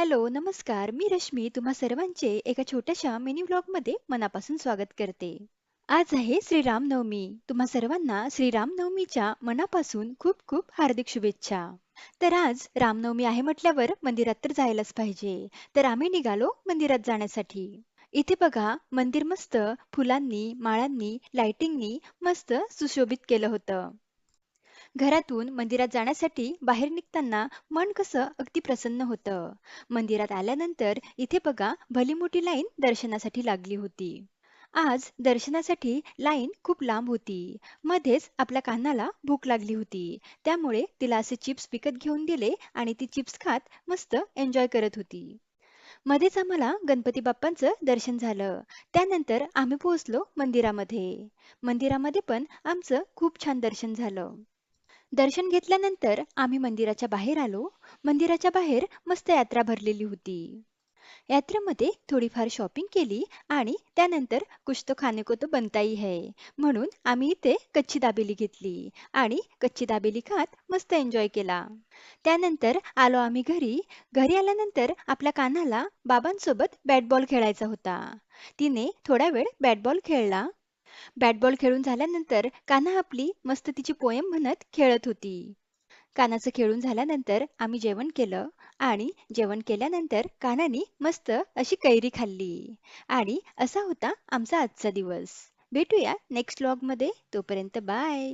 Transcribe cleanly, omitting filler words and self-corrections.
Hello, नमस्कार. मी रश्मी तुम्हा सर्वांचे एका छोट्याशा मिनी व्लॉगमध्ये मनापासून स्वागत करते. आज आहे श्रीरामनवमी. तुम्हा सर्वांना श्रीरामनवमीच्या मनापासून खूप खूप हार्दिक शुभेच्छा. तर आज रामनवमी आहे म्हटल्यावर मंदिरात तर जायलाच पाहिजे. तर आम्ही निघालो मंदिरात जाण्यासाठी. इथे बघा मंदिर मस्त फुलांनी, माळांनी, लाइटिंगनी मस्त सुशोभित केलं होतं. घरातून मंदिरात जाण्यासाठी बाहेर निघताना मन कसं अगदी प्रसन्न होतं. मंदिरात आल्यानंतर इथे बघा भली मोठी लाईन दर्शनासाठी लागली होती. आज दर्शनासाठी लाईन खूप लांब होती. मध्येच आपल्या कान्हाला भूक लागली होती. त्यामुळे तिला असे चिप्स विकत घेऊन दिले आणि ती चिप्स खात मस्त एन्जॉय करत होती. मध्येच आम्हाला गणपती बाप्पांचं दर्शन झालं. त्यानंतर आम्ही पोहोचलो मंदिरामध्ये. मंदिरामध्ये पण आमचं खूप छान दर्शन झालं. दर्शन घेतल्यानंतर आम्ही मंदिराच्या बाहेर आलो. मंदिराच्या बाहेर मस्त यात्रा भरलेली होती. यात्रेमध्ये थोडीफार शॉपिंग केली आणि त्यानंतर कुछ तो खाने को तो बनता ही है म्हणून आम्ही इथे कच्ची दाबेली घेतली आणि कच्ची दाबेली खात मस्त एन्जॉय केला. त्यानंतर आलो आम्ही घरी. घरी आल्यानंतर आपल्या कान्हाला बाबांसोबत बॅट बॉल खेळायचा होता. तिने थोडा वेळ बॅट बॉल खेळला. बॅट बॉल खेळून झाल्यानंतर कान्हा आपली मस्त तिची पोयम म्हणत खेळत होती. कानाचं खेळून झाल्यानंतर आम्ही जेवण केलं आणि जेवण केल्यानंतर कान्हाने मस्त अशी कैरी खाल्ली आणि असा होता आमचा आजचा दिवस. भेटूया नेक्स्ट व्लॉगमध्ये. तोपर्यंत बाय.